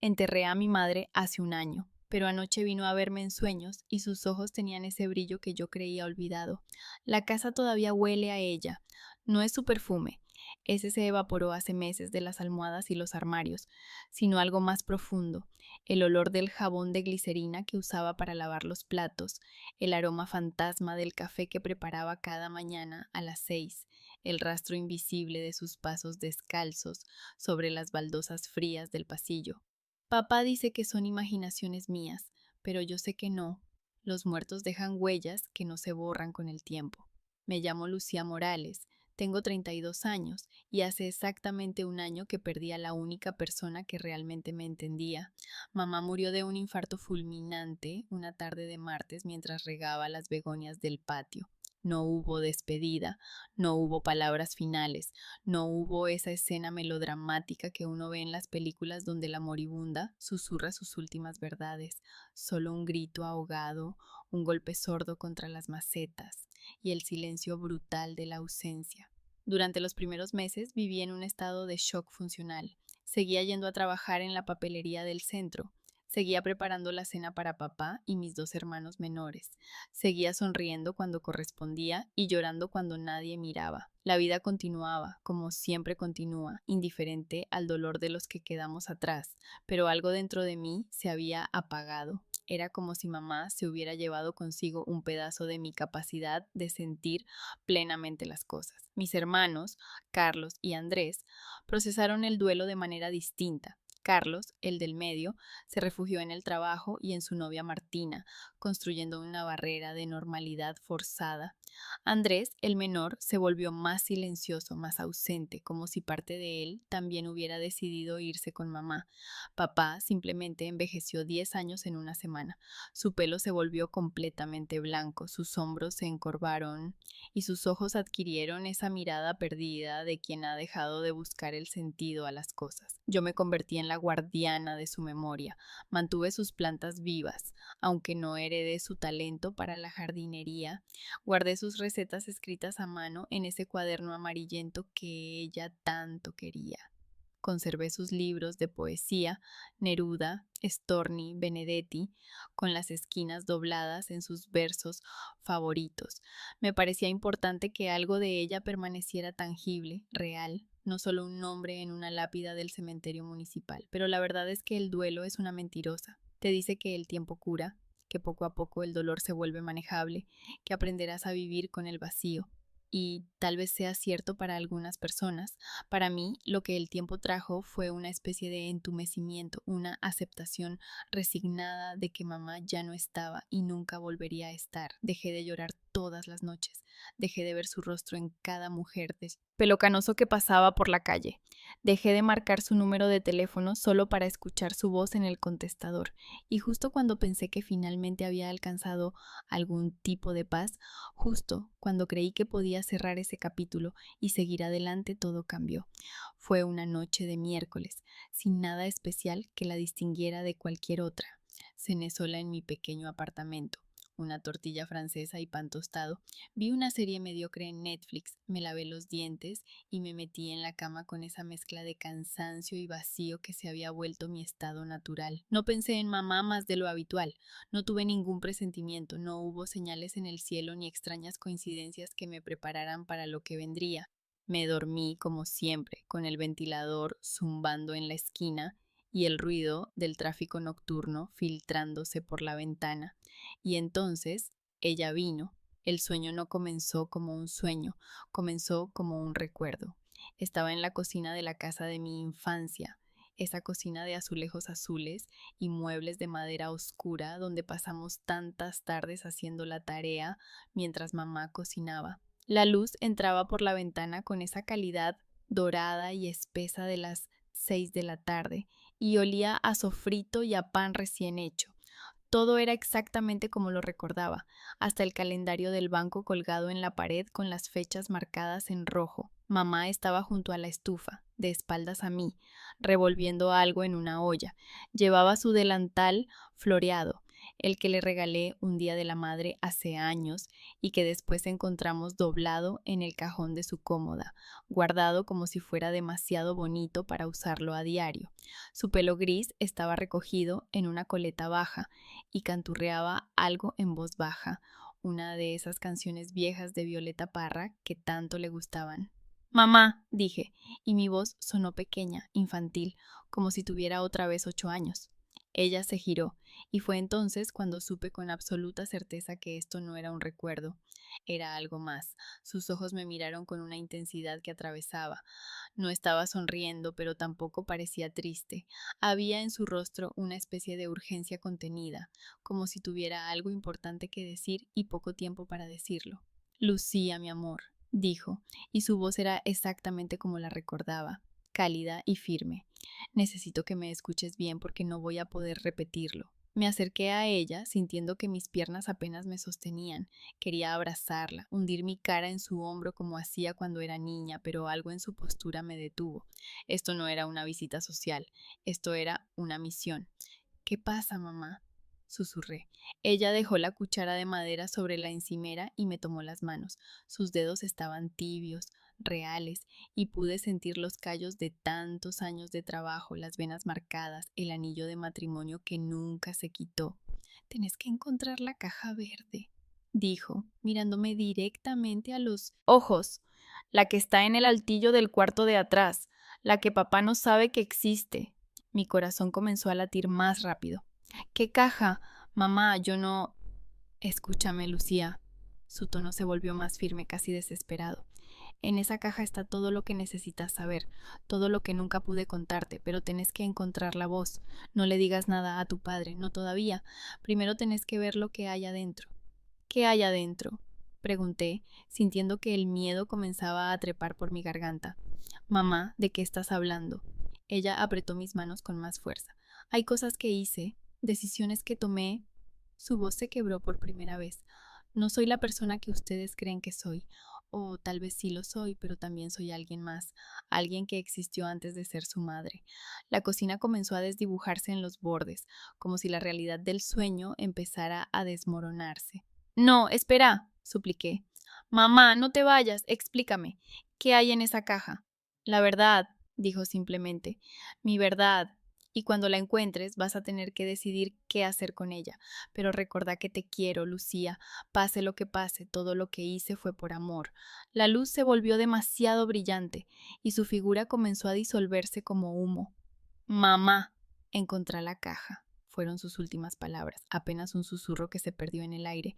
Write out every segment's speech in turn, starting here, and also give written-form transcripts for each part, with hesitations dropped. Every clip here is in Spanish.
Enterré a mi madre hace un año, pero anoche vino a verme en sueños y sus ojos tenían ese brillo que yo creía olvidado. La casa todavía huele a ella. No es su perfume, ese se evaporó hace meses de las almohadas y los armarios, sino algo más profundo, el olor del jabón de glicerina que usaba para lavar los platos, el aroma fantasma del café que preparaba cada mañana a las 6, el rastro invisible de sus pasos descalzos sobre las baldosas frías del pasillo. Papá dice que son imaginaciones mías, pero yo sé que no. Los muertos dejan huellas que no se borran con el tiempo. Me llamo Lucía Morales, tengo 32 años y hace exactamente un año que perdí a la única persona que realmente me entendía. Mamá murió de un infarto fulminante una tarde de martes mientras regaba las begonias del patio. No hubo despedida, no hubo palabras finales, no hubo esa escena melodramática que uno ve en las películas donde la moribunda susurra sus últimas verdades, solo un grito ahogado, un golpe sordo contra las macetas y el silencio brutal de la ausencia. Durante los primeros meses viví en un estado de shock funcional. Seguía yendo a trabajar en la papelería del centro. Seguía preparando la cena para papá y mis dos hermanos menores. Seguía sonriendo cuando correspondía y llorando cuando nadie miraba. La vida continuaba, como siempre continúa, indiferente al dolor de los que quedamos atrás, pero algo dentro de mí se había apagado. Era como si mamá se hubiera llevado consigo un pedazo de mi capacidad de sentir plenamente las cosas. Mis hermanos, Carlos y Andrés, procesaron el duelo de manera distinta. Carlos, el del medio, se refugió en el trabajo y en su novia Martina, construyendo una barrera de normalidad forzada. Andrés, el menor, se volvió más silencioso, más ausente, como si parte de él también hubiera decidido irse con mamá. Papá simplemente envejeció 10 años en una semana. Su pelo se volvió completamente blanco, sus hombros se encorvaron y sus ojos adquirieron esa mirada perdida de quien ha dejado de buscar el sentido a las cosas. Yo me convertí en la guardiana de su memoria, mantuve sus plantas vivas, aunque no heredé su talento para la jardinería, guardé sus recetas escritas a mano en ese cuaderno amarillento que ella tanto quería. Conservé sus libros de poesía, Neruda, Storni, Benedetti, con las esquinas dobladas en sus versos favoritos. Me parecía importante que algo de ella permaneciera tangible, real, no solo un nombre en una lápida del cementerio municipal. Pero la verdad es que el duelo es una mentirosa. Te dice que el tiempo cura, que poco a poco el dolor se vuelve manejable, que aprenderás a vivir con el vacío. Y tal vez sea cierto para algunas personas. Para mí, lo que el tiempo trajo fue una especie de entumecimiento, una aceptación resignada de que mamá ya no estaba y nunca volvería a estar. Dejé de llorar todas las noches, dejé de ver su rostro en cada mujer de pelo canoso que pasaba por la calle. Dejé de marcar su número de teléfono solo para escuchar su voz en el contestador. Y justo cuando pensé que finalmente había alcanzado algún tipo de paz, justo cuando creí que podía cerrar ese capítulo y seguir adelante, todo cambió. Fue una noche de miércoles, sin nada especial que la distinguiera de cualquier otra. Cené sola en mi pequeño apartamento, una tortilla francesa y pan tostado. Vi una serie mediocre en Netflix, me lavé los dientes y me metí en la cama con esa mezcla de cansancio y vacío que se había vuelto mi estado natural. No pensé en mamá más de lo habitual, no tuve ningún presentimiento, no hubo señales en el cielo ni extrañas coincidencias que me prepararan para lo que vendría. Me dormí, como siempre, con el ventilador zumbando en la esquina y el ruido del tráfico nocturno filtrándose por la ventana. Y entonces ella vino. El sueño no comenzó como un sueño, comenzó como un recuerdo. Estaba en la cocina de la casa de mi infancia, esa cocina de azulejos azules y muebles de madera oscura donde pasamos tantas tardes haciendo la tarea mientras mamá cocinaba. La luz entraba por la ventana con esa calidad dorada y espesa de las 6 de la tarde y olía a sofrito y a pan recién hecho. Todo era exactamente como lo recordaba, hasta el calendario del banco colgado en la pared con las fechas marcadas en rojo. Mamá estaba junto a la estufa, de espaldas a mí, revolviendo algo en una olla. Llevaba su delantal floreado. el que le regalé un día de la madre hace años y que después encontramos doblado en el cajón de su cómoda, guardado como si fuera demasiado bonito para usarlo a diario. Su pelo gris estaba recogido en una coleta baja y canturreaba algo en voz baja, una de esas canciones viejas de Violeta Parra que tanto le gustaban. Mamá, dije, y mi voz sonó pequeña, infantil, como si tuviera otra vez 8 años. Ella se giró, y fue entonces cuando supe con absoluta certeza que esto no era un recuerdo, era algo más. Sus ojos me miraron con una intensidad que atravesaba. No estaba sonriendo, pero tampoco parecía triste. Había en su rostro una especie de urgencia contenida, como si tuviera algo importante que decir y poco tiempo para decirlo. Lucía, mi amor, dijo, y su voz era exactamente como la recordaba, cálida y firme. Necesito que me escuches bien porque no voy a poder repetirlo. Me acerqué a ella, sintiendo que mis piernas apenas me sostenían. Quería abrazarla, hundir mi cara en su hombro como hacía cuando era niña, pero algo en su postura me detuvo. Esto no era una visita social, esto era una misión. ¿Qué pasa, mamá? Susurré. Ella dejó la cuchara de madera sobre la encimera y me tomó las manos. Sus dedos estaban tibios, reales, y pude sentir los callos de tantos años de trabajo, las venas marcadas, el anillo de matrimonio que nunca se quitó. Tenés que encontrar la caja verde, dijo, mirándome directamente a los ojos. La que está en el altillo del cuarto de atrás, la que papá no sabe que existe. Mi corazón comenzó a latir más rápido. ¿Qué caja? Mamá, yo no... Escúchame, Lucía. Su tono se volvió más firme, casi desesperado. En esa caja está todo lo que necesitas saber, todo lo que nunca pude contarte, pero tenés que encontrar la voz. No le digas nada a tu padre, no todavía. Primero tenés que ver lo que hay adentro. ¿Qué hay adentro? Pregunté, sintiendo que el miedo comenzaba a trepar por mi garganta. Mamá, ¿de qué estás hablando? Ella apretó mis manos con más fuerza. Hay cosas que hice, decisiones que tomé. Su voz se quebró por primera vez. No soy la persona que ustedes creen que soy. O tal vez sí lo soy, pero también soy alguien más, alguien que existió antes de ser su madre. La cocina comenzó a desdibujarse en los bordes, como si la realidad del sueño empezara a desmoronarse. No, espera, supliqué. Mamá, no te vayas, explícame. ¿Qué hay en esa caja? La verdad, dijo simplemente. Mi verdad. Y cuando la encuentres vas a tener que decidir qué hacer con ella. Pero recordá que te quiero, Lucía. Pase lo que pase, todo lo que hice fue por amor. La luz se volvió demasiado brillante y su figura comenzó a disolverse como humo. Mamá, encontrá la caja. Fueron sus últimas palabras, apenas un susurro que se perdió en el aire.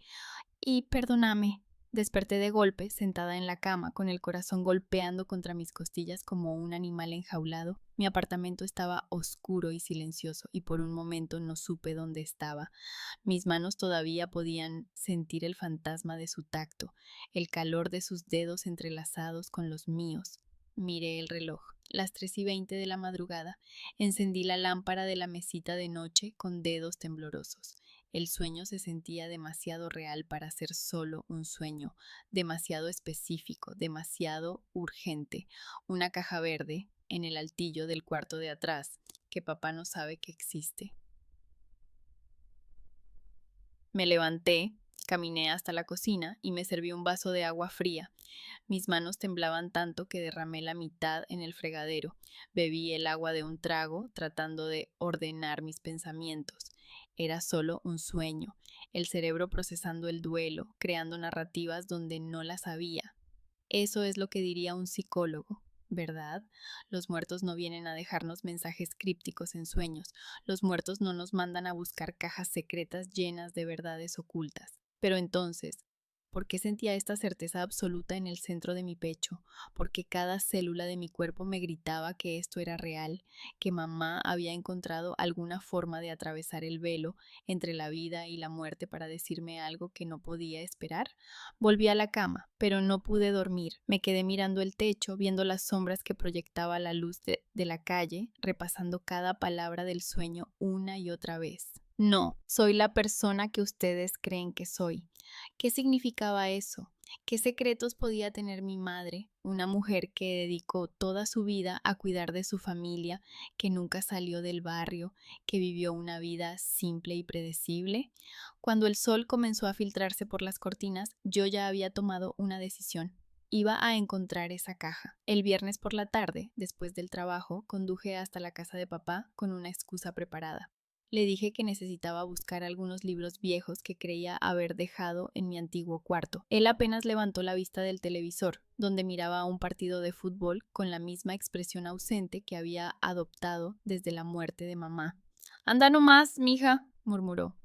Y perdóname. Desperté de golpe, sentada en la cama, con el corazón golpeando contra mis costillas como un animal enjaulado. Mi apartamento estaba oscuro y silencioso, y por un momento no supe dónde estaba. Mis manos todavía podían sentir el fantasma de su tacto, el calor de sus dedos entrelazados con los míos. Miré el reloj. Las 3:20 de la madrugada. Encendí la lámpara de la mesita de noche con dedos temblorosos. El sueño se sentía demasiado real para ser solo un sueño, demasiado específico, demasiado urgente. Una caja verde en el altillo del cuarto de atrás, que papá no sabe que existe. Me levanté, caminé hasta la cocina y me serví un vaso de agua fría. Mis manos temblaban tanto que derramé la mitad en el fregadero. Bebí el agua de un trago, tratando de ordenar mis pensamientos. Era solo un sueño, el cerebro procesando el duelo, creando narrativas donde no las había. Eso es lo que diría un psicólogo, ¿verdad? Los muertos no vienen a dejarnos mensajes crípticos en sueños. Los muertos no nos mandan a buscar cajas secretas llenas de verdades ocultas. Pero entonces, ¿por qué sentía esta certeza absoluta en el centro de mi pecho? Porque cada célula de mi cuerpo me gritaba que esto era real, que mamá había encontrado alguna forma de atravesar el velo entre la vida y la muerte para decirme algo que no podía esperar. Volví a la cama, pero no pude dormir. Me quedé mirando el techo, viendo las sombras que proyectaba la luz de la calle, repasando cada palabra del sueño una y otra vez. No, soy la persona que ustedes creen que soy. ¿Qué significaba eso? ¿Qué secretos podía tener mi madre, una mujer que dedicó toda su vida a cuidar de su familia, que nunca salió del barrio, que vivió una vida simple y predecible? Cuando el sol comenzó a filtrarse por las cortinas, yo ya había tomado una decisión. Iba a encontrar esa caja. El viernes por la tarde, después del trabajo, conduje hasta la casa de papá con una excusa preparada. Le dije que necesitaba buscar algunos libros viejos que creía haber dejado en mi antiguo cuarto. Él apenas levantó la vista del televisor, donde miraba a un partido de fútbol con la misma expresión ausente que había adoptado desde la muerte de mamá. Anda nomás, mija, murmuró.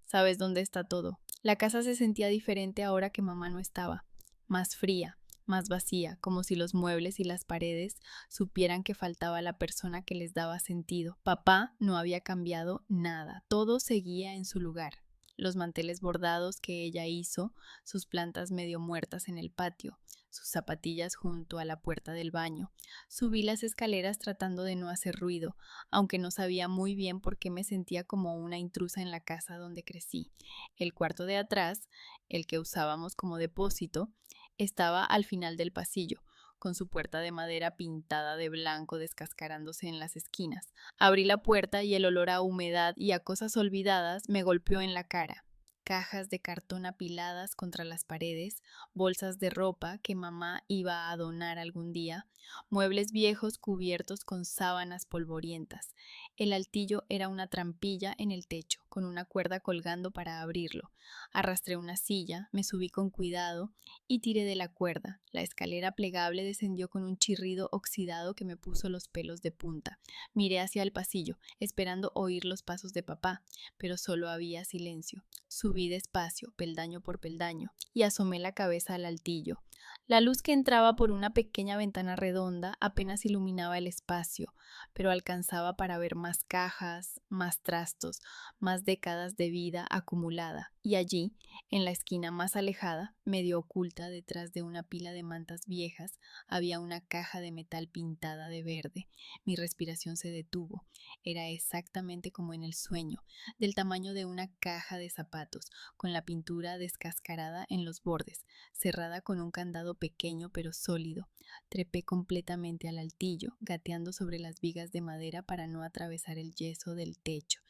Sabes dónde está todo. La casa se sentía diferente ahora que mamá no estaba. Más fría, más vacía, como si los muebles y las paredes supieran que faltaba la persona que les daba sentido. Papá no había cambiado nada, todo seguía en su lugar. Los manteles bordados que ella hizo, sus plantas medio muertas en el patio, sus zapatillas junto a la puerta del baño. Subí las escaleras tratando de no hacer ruido, aunque no sabía muy bien por qué me sentía como una intrusa en la casa donde crecí. El cuarto de atrás, el que usábamos como depósito, estaba al final del pasillo, con su puerta de madera pintada de blanco descascarándose en las esquinas. Abrí la puerta y el olor a humedad y a cosas olvidadas me golpeó en la cara. Cajas de cartón apiladas contra las paredes, bolsas de ropa que mamá iba a donar algún día, muebles viejos cubiertos con sábanas polvorientas. El altillo era una trampilla en el techo, con una cuerda colgando para abrirlo. Arrastré una silla, me subí con cuidado y tiré de la cuerda. La escalera plegable descendió con un chirrido oxidado que me puso los pelos de punta. Miré hacia el pasillo, esperando oír los pasos de papá, pero solo había silencio. Subí despacio, peldaño por peldaño, y asomé la cabeza al altillo. La luz que entraba por una pequeña ventana redonda apenas iluminaba el espacio, pero alcanzaba para ver más cajas, más trastos, más décadas de vida acumulada. Y allí, en la esquina más alejada, medio oculta detrás de una pila de mantas viejas, había una caja de metal pintada de verde. Mi respiración se detuvo. Era exactamente como en el sueño, del tamaño de una caja de zapatos, con la pintura descascarada en los bordes, cerrada con un candado pequeño pero sólido. Trepé completamente al altillo, gateando sobre las vigas de madera para no atravesar el yeso del techo.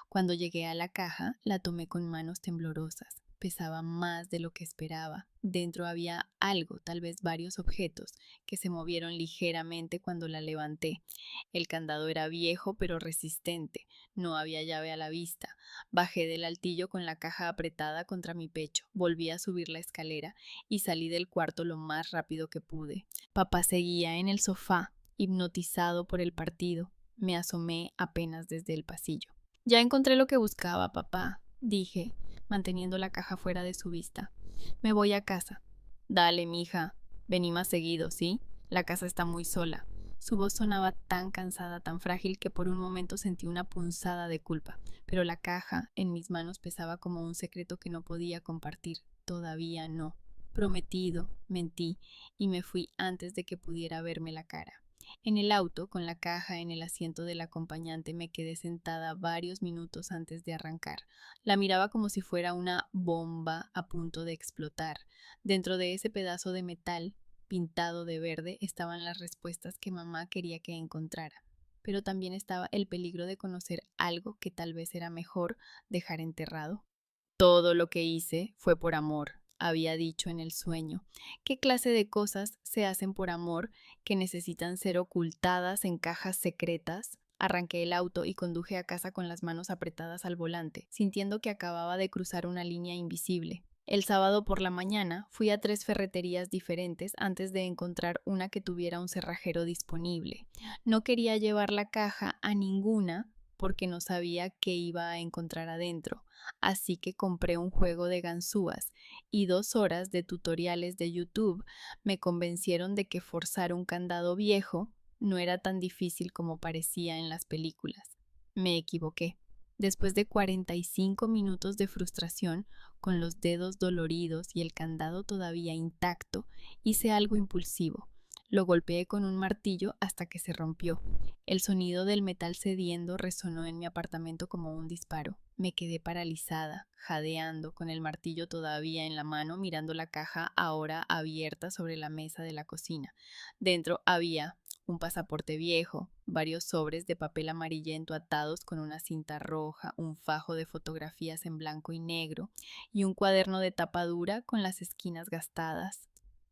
Cuando llegué a la caja, la tomé con manos temblorosas. Pesaba más de lo que esperaba. Dentro había algo, tal vez varios objetos, que se movieron ligeramente cuando la levanté. El candado era viejo pero resistente. No había llave a la vista. Bajé del altillo con la caja apretada contra mi pecho. Volví a subir la escalera y salí del cuarto lo más rápido que pude. Papá seguía en el sofá, hipnotizado por el partido. Me asomé apenas desde el pasillo. Ya encontré lo que buscaba, papá, dije, manteniendo la caja fuera de su vista. Me voy a casa. Dale, mija. Vení más seguido, ¿sí? La casa está muy sola. Su voz sonaba tan cansada, tan frágil, que por un momento sentí una punzada de culpa, pero la caja en mis manos pesaba como un secreto que no podía compartir. Todavía no. Prometido, mentí, y me fui antes de que pudiera verme la cara. En el auto, con la caja en el asiento del acompañante, me quedé sentada varios minutos antes de arrancar. La miraba como si fuera una bomba a punto de explotar. Dentro de ese pedazo de metal pintado de verde estaban las respuestas que mamá quería que encontrara. Pero también estaba el peligro de conocer algo que tal vez era mejor dejar enterrado. Todo lo que hice fue por amor, había dicho en el sueño. ¿Qué clase de cosas se hacen por amor que necesitan ser ocultadas en cajas secretas? Arranqué el auto y conduje a casa con las manos apretadas al volante, sintiendo que acababa de cruzar una línea invisible. El sábado por la mañana fui a 3 ferreterías diferentes antes de encontrar una que tuviera un cerrajero disponible. No quería llevar la caja a ninguna porque no sabía qué iba a encontrar adentro, así que compré un juego de ganzúas y 2 horas de tutoriales de YouTube me convencieron de que forzar un candado viejo no era tan difícil como parecía en las películas. Me equivoqué. Después de 45 minutos de frustración, con los dedos doloridos y el candado todavía intacto, hice algo impulsivo. Lo golpeé con un martillo hasta que se rompió. El sonido del metal cediendo resonó en mi apartamento como un disparo. Me quedé paralizada, jadeando, con el martillo todavía en la mano, mirando la caja ahora abierta sobre la mesa de la cocina. Dentro había un pasaporte viejo, varios sobres de papel amarillento atados con una cinta roja, un fajo de fotografías en blanco y negro y un cuaderno de tapa dura con las esquinas gastadas.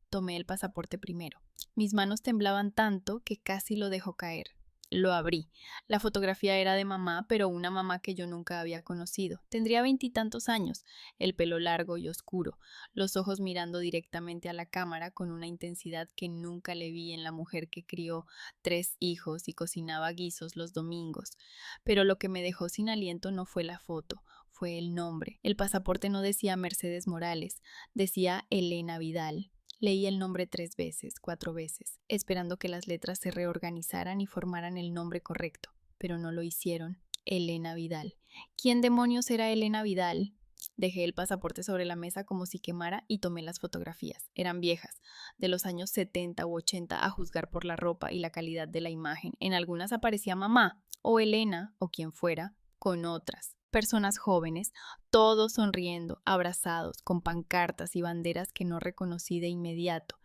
Tomé el pasaporte primero. Mis manos temblaban tanto que casi lo dejó caer. Lo abrí. La fotografía era de mamá, pero una mamá que yo nunca había conocido. Tendría 20 y tantos años, el pelo largo y oscuro, los ojos mirando directamente a la cámara con una intensidad que nunca le vi en la mujer que crió 3 hijos y cocinaba guisos los domingos. Pero lo que me dejó sin aliento no fue la foto, fue el nombre. El pasaporte no decía Mercedes Morales, decía Elena Vidal. Leí el nombre 3 veces, 4 veces, esperando que las letras se reorganizaran y formaran el nombre correcto, pero no lo hicieron. Elena Vidal. ¿Quién demonios era Elena Vidal? Dejé el pasaporte sobre la mesa como si quemara y tomé las fotografías. Eran viejas, de los años 70 u 80 a juzgar por la ropa y la calidad de la imagen. En algunas aparecía mamá, o Elena, o quien fuera, con otras personas jóvenes, todos sonriendo, abrazados, con pancartas y banderas que no reconocí de inmediato.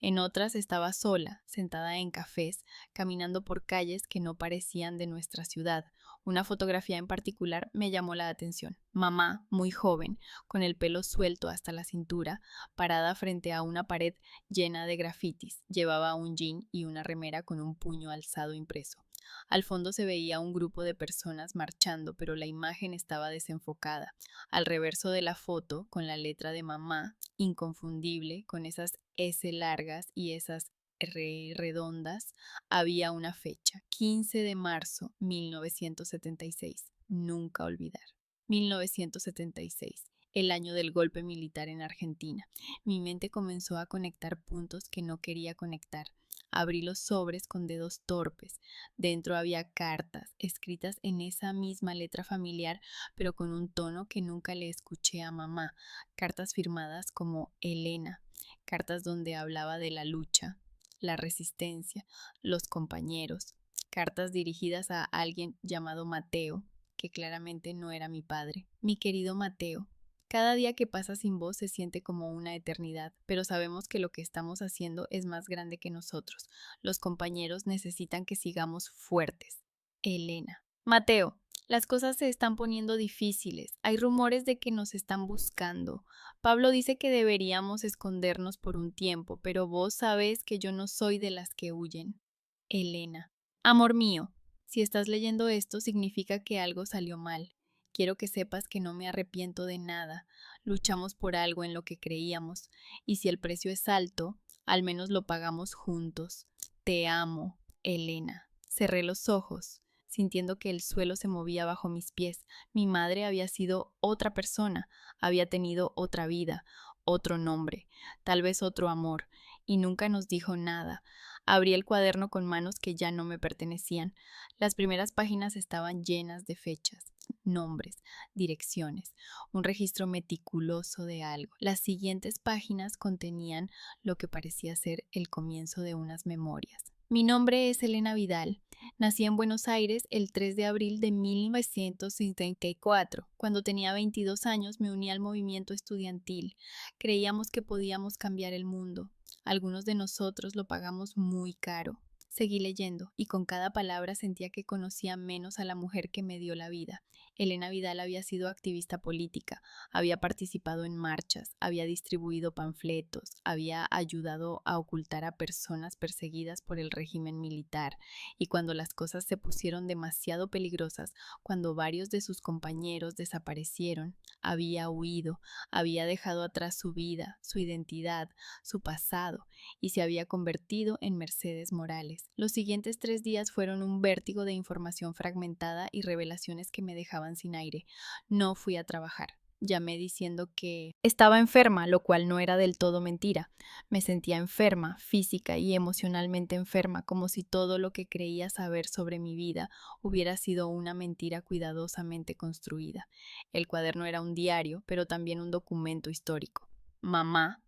En otras estaba sola, sentada en cafés, caminando por calles que no parecían de nuestra ciudad. Una fotografía en particular me llamó la atención. Mamá, muy joven, con el pelo suelto hasta la cintura, parada frente a una pared llena de grafitis. Llevaba un jean y una remera con un puño alzado impreso. Al fondo se veía un grupo de personas marchando, pero la imagen estaba desenfocada. Al reverso de la foto, con la letra de mamá, inconfundible, con esas S largas y esas R redondas, había una fecha, 15 de marzo 1976. Nunca olvidar. 1976, el año del golpe militar en Argentina. Mi mente comenzó a conectar puntos que no quería conectar. Abrí los sobres con dedos torpes. Dentro había cartas, escritas en esa misma letra familiar, pero con un tono que nunca le escuché a mamá. Cartas firmadas como Elena. Cartas donde hablaba de la lucha, la resistencia, los compañeros. Cartas dirigidas a alguien llamado Mateo, que claramente no era mi padre. Mi querido Mateo, cada día que pasa sin vos se siente como una eternidad, pero sabemos que lo que estamos haciendo es más grande que nosotros. Los compañeros necesitan que sigamos fuertes. Elena. Mateo, las cosas se están poniendo difíciles. Hay rumores de que nos están buscando. Pablo dice que deberíamos escondernos por un tiempo, pero vos sabés que yo no soy de las que huyen. Elena. Amor mío, si estás leyendo esto significa que algo salió mal. Quiero que sepas que no me arrepiento de nada. Luchamos por algo en lo que creíamos, y si el precio es alto, al menos lo pagamos juntos. Te amo, Elena. Cerré los ojos, sintiendo que el suelo se movía bajo mis pies. Mi madre había sido otra persona, había tenido otra vida, otro nombre, tal vez otro amor, y nunca nos dijo nada. Abrí el cuaderno con manos que ya no me pertenecían. Las primeras páginas estaban llenas de fechas, nombres, direcciones, un registro meticuloso de algo. Las siguientes páginas contenían lo que parecía ser el comienzo de unas memorias. Mi nombre es Elena Vidal. Nací en Buenos Aires el 3 de abril de 1974. Cuando tenía 22 años me uní al movimiento estudiantil. Creíamos que podíamos cambiar el mundo. Algunos de nosotros lo pagamos muy caro. Seguí leyendo y con cada palabra sentía que conocía menos a la mujer que me dio la vida. Elena Vidal había sido activista política, había participado en marchas, había distribuido panfletos, había ayudado a ocultar a personas perseguidas por el régimen militar, y cuando las cosas se pusieron demasiado peligrosas, cuando varios de sus compañeros desaparecieron, había huido, había dejado atrás su vida, su identidad, su pasado, y se había convertido en Mercedes Morales. Los siguientes 3 días fueron un vértigo de información fragmentada y revelaciones que me dejaban sin aire. No fui a trabajar. Llamé diciendo que estaba enferma, lo cual no era del todo mentira. Me sentía enferma, física y emocionalmente enferma, como si todo lo que creía saber sobre mi vida hubiera sido una mentira cuidadosamente construida. El cuaderno era un diario, pero también un documento histórico. Mamá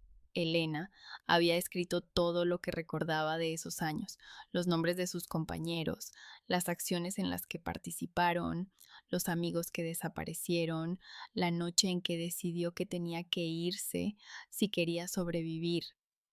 Elena, había escrito todo lo que recordaba de esos años, los nombres de sus compañeros, las acciones en las que participaron, los amigos que desaparecieron, la noche en que decidió que tenía que irse si quería sobrevivir.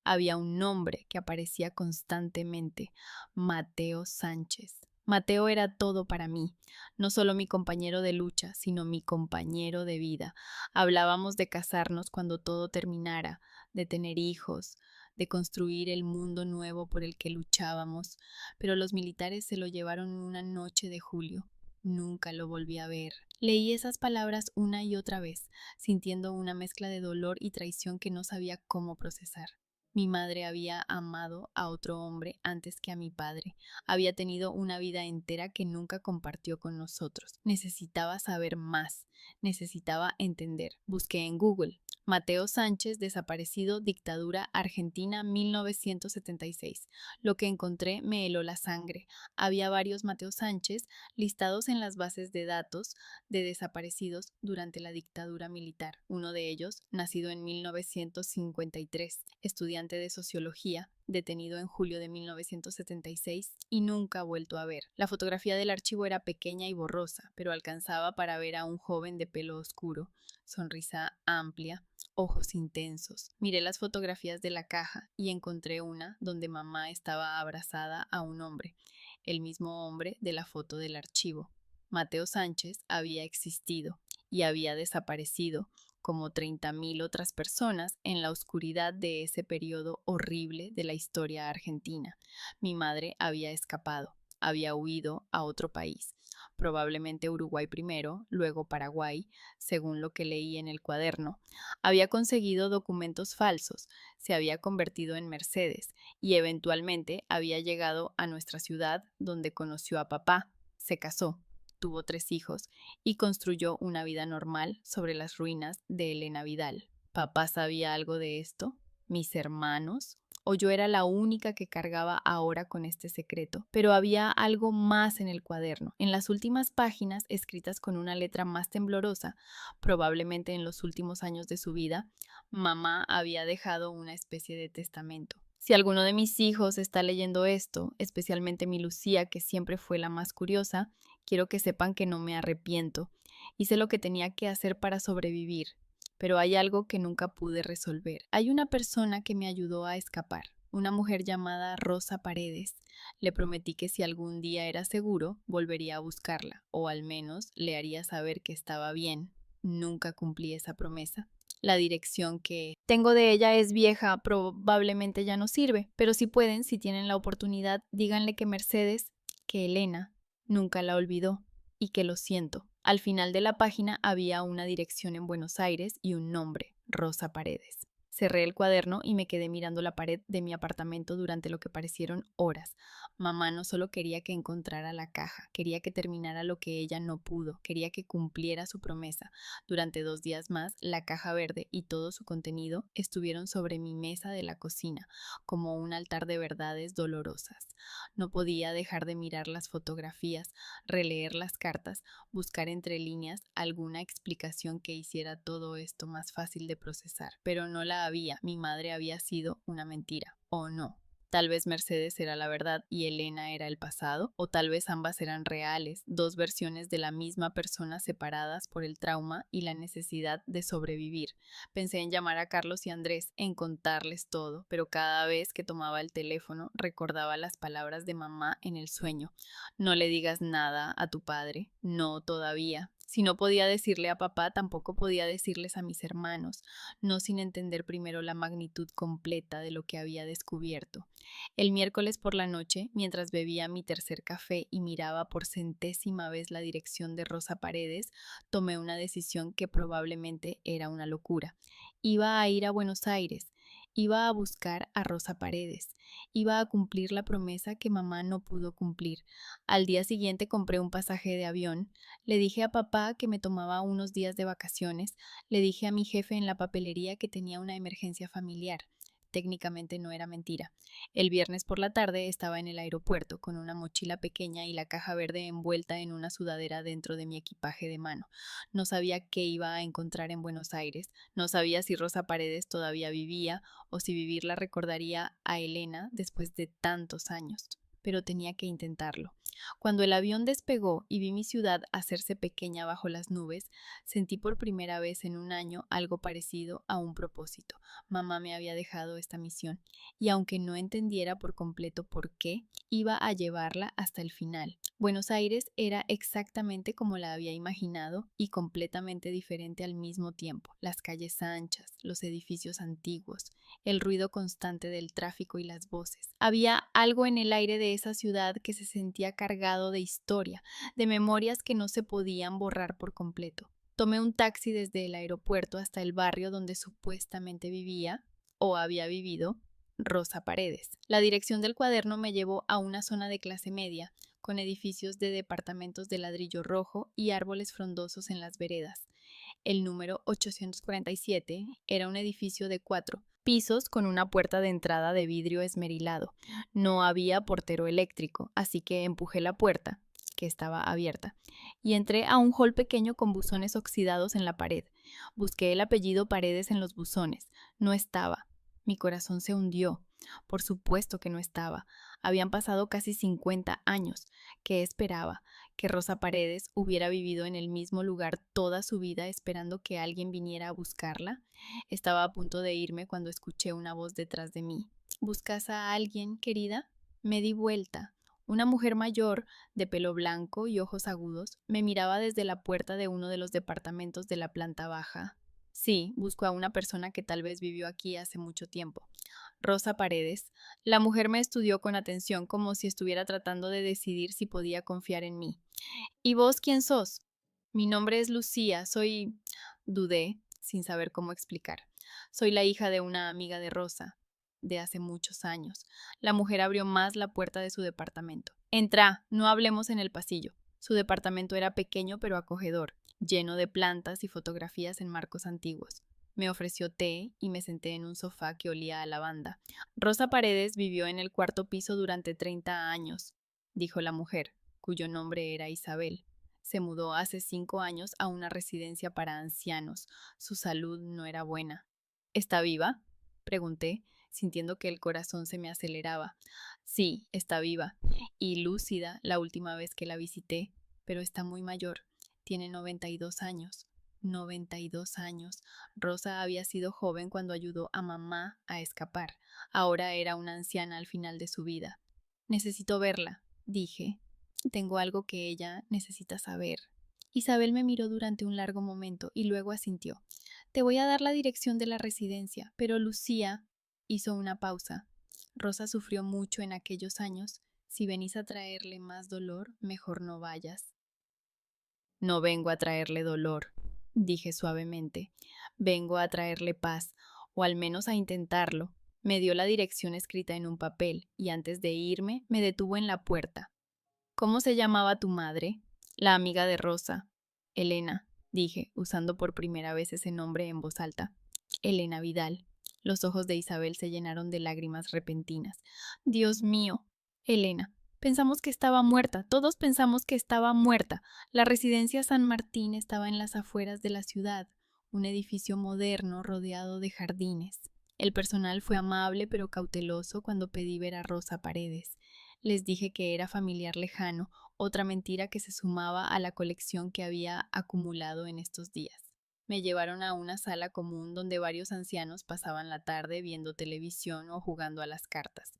Había un nombre que aparecía constantemente: Mateo Sánchez. Mateo era todo para mí, no solo mi compañero de lucha, sino mi compañero de vida. Hablábamos de casarnos cuando todo terminara, de tener hijos, de construir el mundo nuevo por el que luchábamos, pero los militares se lo llevaron una noche de julio. Nunca lo volví a ver. Leí esas palabras una y otra vez, sintiendo una mezcla de dolor y traición que no sabía cómo procesar. Mi madre había amado a otro hombre antes que a mi padre. Había tenido una vida entera que nunca compartió con nosotros. Necesitaba saber más. Necesitaba entender. Busqué en Google: Mateo Sánchez, desaparecido, dictadura argentina 1976. Lo que encontré me heló la sangre. Había varios Mateo Sánchez listados en las bases de datos de desaparecidos durante la dictadura militar. Uno de ellos, nacido en 1953, estudiante de sociología, detenido en julio de 1976 y nunca vuelto a ver. La fotografía del archivo era pequeña y borrosa, pero alcanzaba para ver a un joven de pelo oscuro, sonrisa amplia, ojos intensos. Miré las fotografías de la caja y encontré una donde mamá estaba abrazada a un hombre, el mismo hombre de la foto del archivo. Mateo Sánchez había existido y había desaparecido, como 30.000 otras personas, en la oscuridad de ese periodo horrible de la historia argentina. Mi madre había escapado, había huido a otro país, probablemente Uruguay primero, luego Paraguay, según lo que leí en el cuaderno. Había conseguido documentos falsos, se había convertido en Mercedes y eventualmente había llegado a nuestra ciudad, donde conoció a papá, se casó, tuvo 3 hijos y construyó una vida normal sobre las ruinas de Elena Vidal. ¿Papá sabía algo de esto? ¿Mis hermanos? ¿O yo era la única que cargaba ahora con este secreto? Pero había algo más en el cuaderno. En las últimas páginas, escritas con una letra más temblorosa, probablemente en los últimos años de su vida, mamá había dejado una especie de testamento. Si alguno de mis hijos está leyendo esto, especialmente mi Lucía, que siempre fue la más curiosa, quiero que sepan que no me arrepiento. Hice lo que tenía que hacer para sobrevivir, pero hay algo que nunca pude resolver. Hay una persona que me ayudó a escapar, una mujer llamada Rosa Paredes. Le prometí que si algún día era seguro, volvería a buscarla, o al menos le haría saber que estaba bien. Nunca cumplí esa promesa. La dirección que tengo de ella es vieja, probablemente ya no sirve, pero si pueden, si tienen la oportunidad, díganle que Mercedes, que Elena, nunca la olvidó y que lo siento. Al final de la página había una dirección en Buenos Aires y un nombre: Rosa Paredes. Cerré el cuaderno y me quedé mirando la pared de mi apartamento durante lo que parecieron horas. Mamá no solo quería que encontrara la caja, quería que terminara lo que ella no pudo, quería que cumpliera su promesa. Durante 2 días más, la caja verde y todo su contenido estuvieron sobre mi mesa de la cocina, como un altar de verdades dolorosas. No podía dejar de mirar las fotografías, releer las cartas, buscar entre líneas alguna explicación que hiciera todo esto más fácil de procesar, pero no la había. Mi madre había sido una mentira, ¿o no? Tal vez Mercedes era la verdad y Elena era el pasado, o tal vez ambas eran reales, 2 versiones de la misma persona separadas por el trauma y la necesidad de sobrevivir. Pensé en llamar a Carlos y Andrés, en contarles todo, pero cada vez que tomaba el teléfono recordaba las palabras de mamá en el sueño: no le digas nada a tu padre, no todavía. Si no podía decirle a papá, tampoco podía decirles a mis hermanos, no sin entender primero la magnitud completa de lo que había descubierto. El miércoles por la noche, mientras bebía mi tercer café y miraba por 100ª vez la dirección de Rosa Paredes, tomé una decisión que probablemente era una locura. Iba a ir a Buenos Aires, iba a buscar a Rosa Paredes, iba a cumplir la promesa que mamá no pudo cumplir. Al día siguiente compré un pasaje de avión, le dije a papá que me tomaba unos días de vacaciones, le dije a mi jefe en la papelería que tenía una emergencia familiar. técnicamente no era mentira. El viernes por la tarde estaba en el aeropuerto con una mochila pequeña y la caja verde envuelta en una sudadera dentro de mi equipaje de mano. No sabía qué iba a encontrar en Buenos Aires, no sabía si Rosa Paredes todavía vivía o si vivirla recordaría a Elena después de tantos años, pero tenía que intentarlo. Cuando el avión despegó y vi mi ciudad hacerse pequeña bajo las nubes, sentí por primera vez en un año algo parecido a un propósito. Mamá me había dejado esta misión, y aunque no entendiera por completo por qué, iba a llevarla hasta el final. Buenos Aires era exactamente como la había imaginado y completamente diferente al mismo tiempo. Las calles anchas, los edificios antiguos, el ruido constante del tráfico y las voces. Había algo en el aire de esa ciudad que se sentía cargado de historia, de memorias que no se podían borrar por completo. Tomé un taxi desde el aeropuerto hasta el barrio donde supuestamente vivía, o había vivido, Rosa Paredes. La dirección del cuaderno me llevó a una zona de clase media, con edificios de departamentos de ladrillo rojo y árboles frondosos en las veredas. El número 847 era un edificio de 4 pisos con una puerta de entrada de vidrio esmerilado. No había portero eléctrico, así que empujé la puerta, que estaba abierta, y entré a un hall pequeño con buzones oxidados en la pared. Busqué el apellido Paredes en los buzones. No estaba. Mi corazón se hundió. Por supuesto que no estaba. Habían pasado casi 50 años. ¿Qué esperaba? ¿Que Rosa Paredes hubiera vivido en el mismo lugar toda su vida esperando que alguien viniera a buscarla? Estaba a punto de irme cuando escuché una voz detrás de mí. ¿Buscas a alguien, querida? Me di vuelta. Una mujer mayor, de pelo blanco y ojos agudos, me miraba desde la puerta de uno de los departamentos de la planta baja. Sí, busco a una persona que tal vez vivió aquí hace mucho tiempo. Rosa Paredes. La mujer me estudió con atención como si estuviera tratando de decidir si podía confiar en mí. ¿Y vos quién sos? Mi nombre es Lucía, soy... Dudé, sin saber cómo explicar. Soy la hija de una amiga de Rosa, de hace muchos años. La mujer abrió más la puerta de su departamento. Entra, no hablemos en el pasillo. Su departamento era pequeño pero acogedor, lleno de plantas y fotografías en marcos antiguos. Me ofreció té y me senté en un sofá que olía a lavanda. Rosa Paredes vivió en el cuarto piso durante 30 años, dijo la mujer, cuyo nombre era Isabel. Se mudó hace 5 años a una residencia para ancianos. Su salud no era buena. ¿Está viva? Pregunté, sintiendo que el corazón se me aceleraba. Sí, está viva y lúcida la última vez que la visité, pero está muy mayor. Tiene 92 años. 92 años. Rosa había sido joven cuando ayudó a mamá a escapar. Ahora era una anciana al final de su vida. Necesito verla, dije. Tengo algo que ella necesita saber. Isabel me miró durante un largo momento y luego asintió. Te voy a dar la dirección de la residencia, pero Lucía hizo una pausa. Rosa sufrió mucho en aquellos años. Si venís a traerle más dolor, mejor no vayas. No vengo a traerle dolor, dije suavemente. Vengo a traerle paz, o al menos a intentarlo. Me dio la dirección escrita en un papel, y antes de irme me detuvo en la puerta. ¿Cómo se llamaba tu madre? La amiga de Rosa. Elena, dije, usando por primera vez ese nombre en voz alta. Elena Vidal. Los ojos de Isabel se llenaron de lágrimas repentinas. Dios mío. Elena. Pensamos que estaba muerta, todos pensamos que estaba muerta. La residencia San Martín estaba en las afueras de la ciudad, un edificio moderno rodeado de jardines. El personal fue amable pero cauteloso cuando pedí ver a Rosa Paredes. Les dije que era familiar lejano, otra mentira que se sumaba a la colección que había acumulado en estos días. Me llevaron a una sala común donde varios ancianos pasaban la tarde viendo televisión o jugando a las cartas.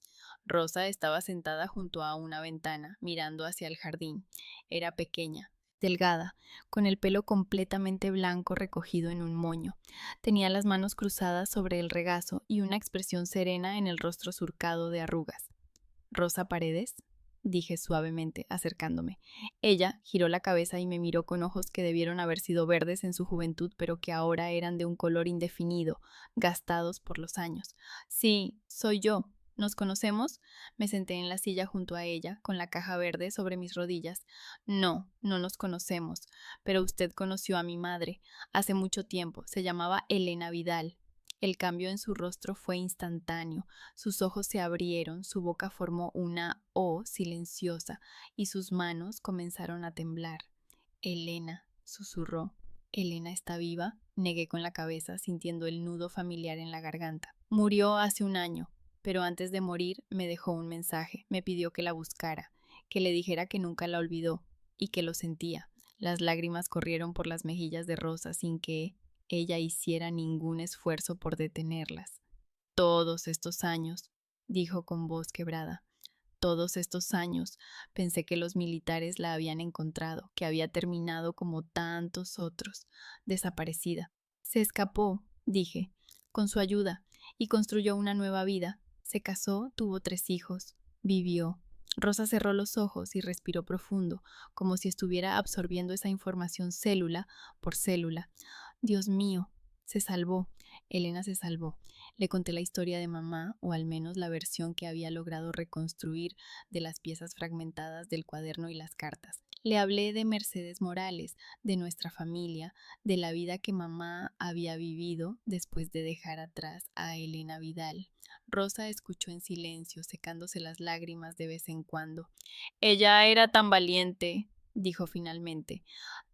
Rosa estaba sentada junto a una ventana, mirando hacia el jardín. Era pequeña, delgada, con el pelo completamente blanco recogido en un moño. Tenía las manos cruzadas sobre el regazo y una expresión serena en el rostro surcado de arrugas. ¿Rosa Paredes? Dije suavemente, acercándome. Ella giró la cabeza y me miró con ojos que debieron haber sido verdes en su juventud, pero que ahora eran de un color indefinido, gastados por los años. Sí, soy yo. ¿Nos conocemos? Me senté en la silla junto a ella, con la caja verde sobre mis rodillas. No, no nos conocemos, pero usted conoció a mi madre. Hace mucho tiempo. Se llamaba Elena Vidal. El cambio en su rostro fue instantáneo, sus ojos se abrieron, su boca formó una O silenciosa y sus manos comenzaron a temblar. Elena, susurró. ¿Elena está viva? Negué con la cabeza, sintiendo el nudo familiar en la garganta. Murió hace un año, pero antes de morir me dejó un mensaje. Me pidió que la buscara, que le dijera que nunca la olvidó y que lo sentía. Las lágrimas corrieron por las mejillas de Rosa sin que ella hiciera ningún esfuerzo por detenerlas. Todos estos años, dijo con voz quebrada, todos estos años pensé que los militares la habían encontrado, que había terminado como tantos otros, desaparecida. Se escapó, dije, con su ayuda, y construyó una nueva vida. Se casó, tuvo 3 hijos, vivió. Rosa cerró los ojos y respiró profundo, como si estuviera absorbiendo esa información célula por célula. Dios mío, se salvó. Elena se salvó. Le conté la historia de mamá, o al menos la versión que había logrado reconstruir de las piezas fragmentadas del cuaderno y las cartas. Le hablé de Mercedes Morales, de nuestra familia, de la vida que mamá había vivido después de dejar atrás a Elena Vidal. Rosa escuchó en silencio, secándose las lágrimas de vez en cuando. Ella era tan valiente, dijo finalmente,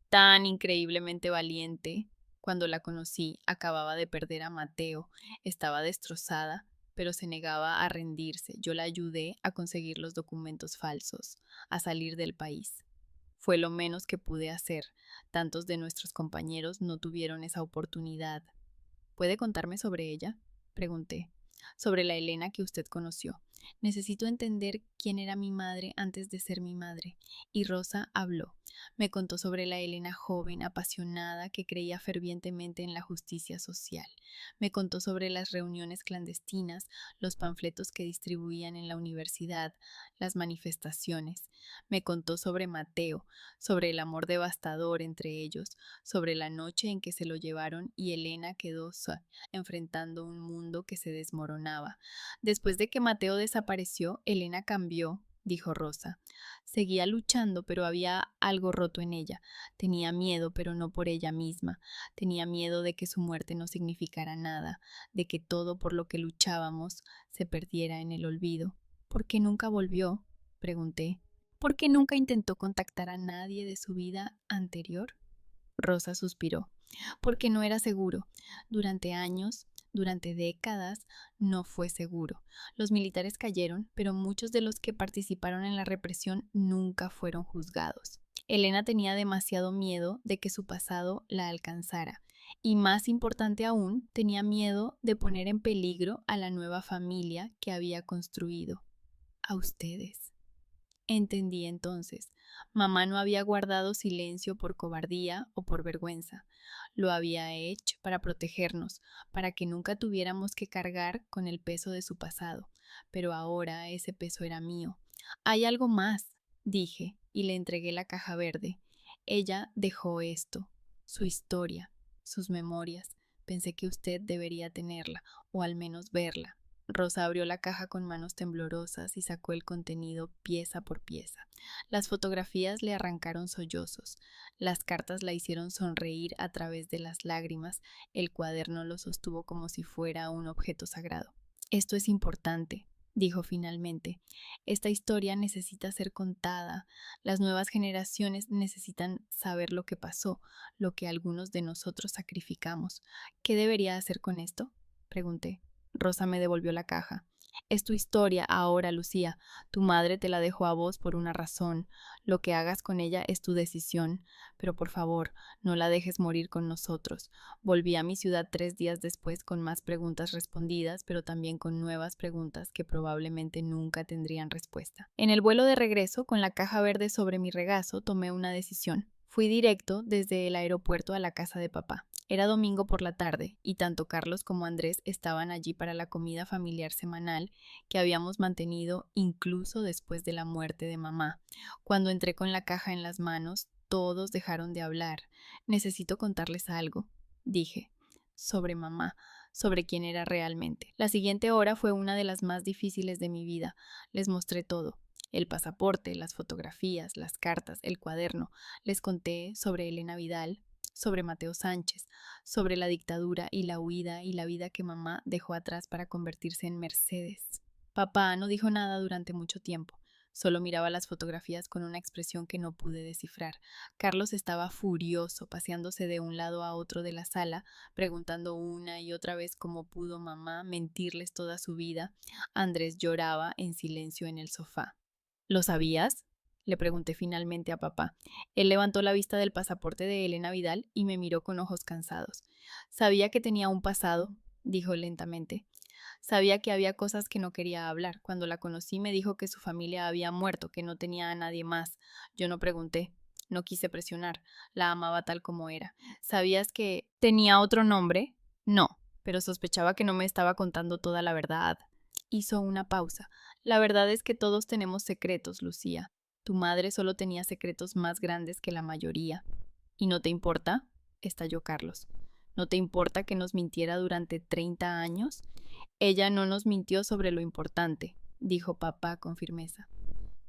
tan increíblemente valiente. Cuando la conocí, acababa de perder a Mateo, estaba destrozada, pero se negaba a rendirse. Yo la ayudé a conseguir los documentos falsos, a salir del país. Fue lo menos que pude hacer. Tantos de nuestros compañeros no tuvieron esa oportunidad. ¿Puede contarme sobre ella? Pregunté. Sobre la Elena que usted conoció. Necesito entender quién era mi madre antes de ser mi madre. Y Rosa habló. Me contó sobre la Elena joven, apasionada, que creía fervientemente en la justicia social. Me contó sobre las reuniones clandestinas, los panfletos que distribuían en la universidad, las manifestaciones. Me contó sobre Mateo, sobre el amor devastador entre ellos, sobre la noche en que se lo llevaron y Elena quedó sola, enfrentando un mundo que se desmoronaba. Después de que Mateo desapareció, Elena cambió, dijo Rosa. Seguía luchando, pero había algo roto en ella. Tenía miedo, pero no por ella misma. Tenía miedo de que su muerte no significara nada, de que todo por lo que luchábamos se perdiera en el olvido. ¿Por qué nunca volvió? Pregunté. ¿Por qué nunca intentó contactar a nadie de su vida anterior? Rosa suspiró. Porque no era seguro. Durante años, durante décadas, no fue seguro. Los militares cayeron, pero muchos de los que participaron en la represión nunca fueron juzgados. Elena tenía demasiado miedo de que su pasado la alcanzara. Y más importante aún, tenía miedo de poner en peligro a la nueva familia que había construido. A ustedes. Entendí entonces. Mamá no había guardado silencio por cobardía o por vergüenza. Lo había hecho para protegernos, para que nunca tuviéramos que cargar con el peso de su pasado. Pero ahora ese peso era mío. Hay algo más, dije, y le entregué la caja verde. Ella dejó esto, su historia, sus memorias. Pensé que usted debería tenerla, o al menos verla. Rosa abrió la caja con manos temblorosas y sacó el contenido pieza por pieza. Las fotografías le arrancaron sollozos, las cartas la hicieron sonreír a través de las lágrimas, el cuaderno lo sostuvo como si fuera un objeto sagrado. Esto es importante, dijo finalmente. Esta historia necesita ser contada. Las nuevas generaciones necesitan saber lo que pasó, lo que algunos de nosotros sacrificamos. ¿Qué debería hacer con esto? Pregunté. Rosa me devolvió la caja. Es tu historia ahora, Lucía. Tu madre te la dejó a vos por una razón. Lo que hagas con ella es tu decisión. Pero por favor, no la dejes morir con nosotros. Volví a mi ciudad 3 días después con más preguntas respondidas, pero también con nuevas preguntas que probablemente nunca tendrían respuesta. En el vuelo de regreso, con la caja verde sobre mi regazo, tomé una decisión. Fui directo desde el aeropuerto a la casa de papá. Era domingo por la tarde, y tanto Carlos como Andrés estaban allí para la comida familiar semanal que habíamos mantenido incluso después de la muerte de mamá. Cuando entré con la caja en las manos, todos dejaron de hablar. Necesito contarles algo, dije, sobre mamá, sobre quién era realmente. La siguiente hora fue una de las más difíciles de mi vida. Les mostré todo. El pasaporte, las fotografías, las cartas, el cuaderno. Les conté sobre Elena Vidal, sobre Mateo Sánchez, sobre la dictadura y la huida y la vida que mamá dejó atrás para convertirse en Mercedes. Papá no dijo nada durante mucho tiempo. Solo miraba las fotografías con una expresión que no pude descifrar. Carlos estaba furioso, paseándose de un lado a otro de la sala, preguntando una y otra vez cómo pudo mamá mentirles toda su vida. Andrés lloraba en silencio en el sofá. ¿Lo sabías?, le pregunté finalmente a papá. Él levantó la vista del pasaporte de Elena Vidal y me miró con ojos cansados. Sabía que tenía un pasado, dijo lentamente. Sabía que había cosas que no quería hablar. Cuando la conocí me dijo que su familia había muerto, que no tenía a nadie más. Yo no pregunté, no quise presionar. La amaba tal como era. ¿Sabías que tenía otro nombre? No, pero sospechaba que no me estaba contando toda la verdad. Hizo una pausa. La verdad es que todos tenemos secretos, Lucía. Tu madre solo tenía secretos más grandes que la mayoría. ¿Y no te importa?, estalló Carlos. ¿No te importa que nos mintiera durante 30 años? Ella no nos mintió sobre lo importante, dijo papá con firmeza.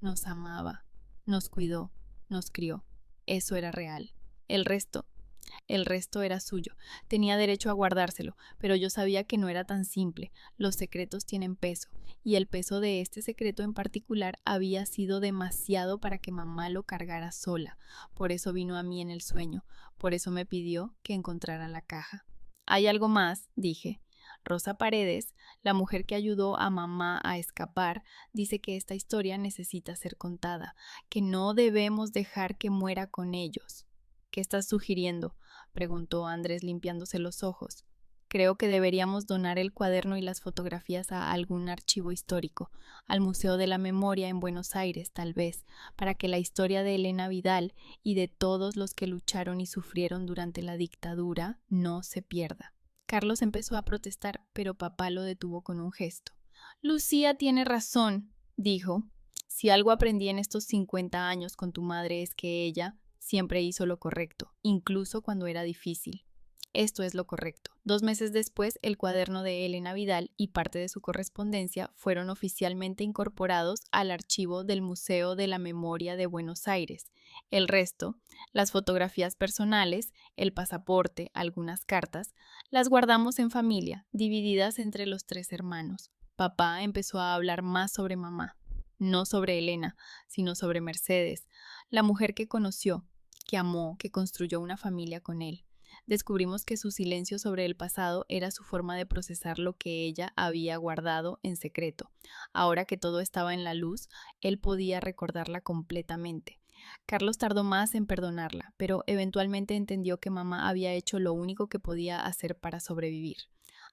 Nos amaba, nos cuidó, nos crió. Eso era real. El resto era suyo. Tenía derecho a guardárselo, pero yo sabía que no era tan simple. Los secretos tienen peso, y el peso de este secreto en particular había sido demasiado para que mamá lo cargara sola. Por eso vino a mí en el sueño, por eso me pidió que encontrara la caja. Hay algo más, dije. Rosa Paredes, la mujer que ayudó a mamá a escapar, dice que esta historia necesita ser contada, que no debemos dejar que muera con ellos. ¿Qué estás sugiriendo?, preguntó Andrés limpiándose los ojos. Creo que deberíamos donar el cuaderno y las fotografías a algún archivo histórico, al Museo de la Memoria en Buenos Aires, tal vez, para que la historia de Elena Vidal y de todos los que lucharon y sufrieron durante la dictadura no se pierda. Carlos empezó a protestar, pero papá lo detuvo con un gesto. Lucía tiene razón, dijo. Si algo aprendí en estos 50 años con tu madre es que ella siempre hizo lo correcto, incluso cuando era difícil. Esto es lo correcto. 2 meses después, el cuaderno de Elena Vidal y parte de su correspondencia fueron oficialmente incorporados al archivo del Museo de la Memoria de Buenos Aires. El resto, las fotografías personales, el pasaporte, algunas cartas, las guardamos en familia, divididas entre los 3 hermanos. Papá empezó a hablar más sobre mamá, no sobre Elena, sino sobre Mercedes, la mujer que conoció, que amó, que construyó una familia con él. Descubrimos que su silencio sobre el pasado era su forma de procesar lo que ella había guardado en secreto. Ahora que todo estaba en la luz, él podía recordarla completamente. Carlos tardó más en perdonarla, pero eventualmente entendió que mamá había hecho lo único que podía hacer para sobrevivir.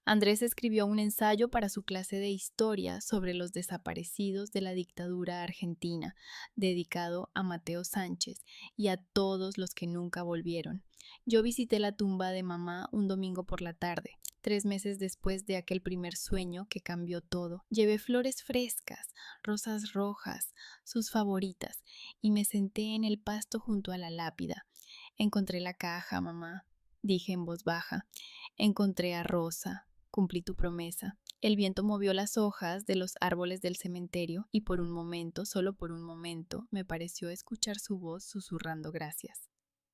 Andrés escribió un ensayo para su clase de historia sobre los desaparecidos de la dictadura argentina, dedicado a Mateo Sánchez y a todos los que nunca volvieron. Yo visité la tumba de mamá un domingo por la tarde, 3 meses después de aquel primer sueño que cambió todo. Llevé flores frescas, rosas rojas, sus favoritas, y me senté en el pasto junto a la lápida. Encontré la caja, mamá, dije en voz baja. Encontré a Rosa. Cumplí tu promesa. El viento movió las hojas de los árboles del cementerio y por un momento, solo por un momento, me pareció escuchar su voz susurrando gracias.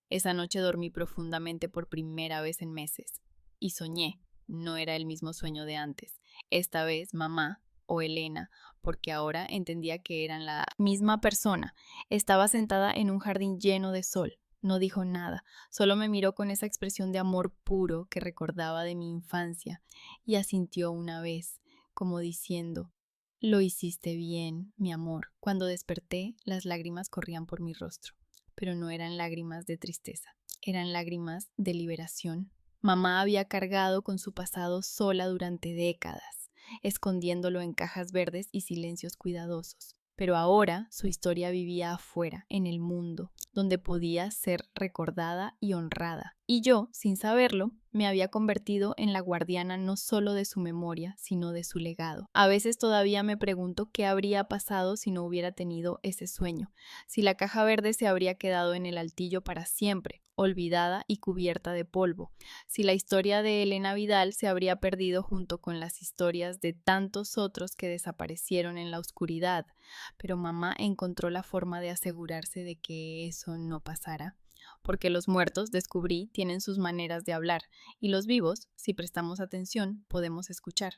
Esa noche dormí profundamente por primera vez en meses. Y soñé. No era el mismo sueño de antes. Esta vez mamá, o Elena, porque ahora entendía que eran la misma persona. Estaba sentada en un jardín lleno de sol. No dijo nada, solo me miró con esa expresión de amor puro que recordaba de mi infancia, y asintió una vez, como diciendo, lo hiciste bien, mi amor. Cuando desperté, las lágrimas corrían por mi rostro, pero no eran lágrimas de tristeza, eran lágrimas de liberación. Mamá había cargado con su pasado sola durante décadas, escondiéndolo en cajas verdes y silencios cuidadosos. Pero ahora su historia vivía afuera, en el mundo, donde podía ser recordada y honrada. Y yo, sin saberlo, me había convertido en la guardiana no solo de su memoria, sino de su legado. A veces todavía me pregunto qué habría pasado si no hubiera tenido ese sueño, si la caja verde se habría quedado en el altillo para siempre, olvidada y cubierta de polvo, si la historia de Elena Vidal se habría perdido junto con las historias de tantos otros que desaparecieron en la oscuridad, pero mamá encontró la forma de asegurarse de que eso no pasara. porque los muertos, descubrí, tienen sus maneras de hablar, y los vivos, si prestamos atención, podemos escuchar.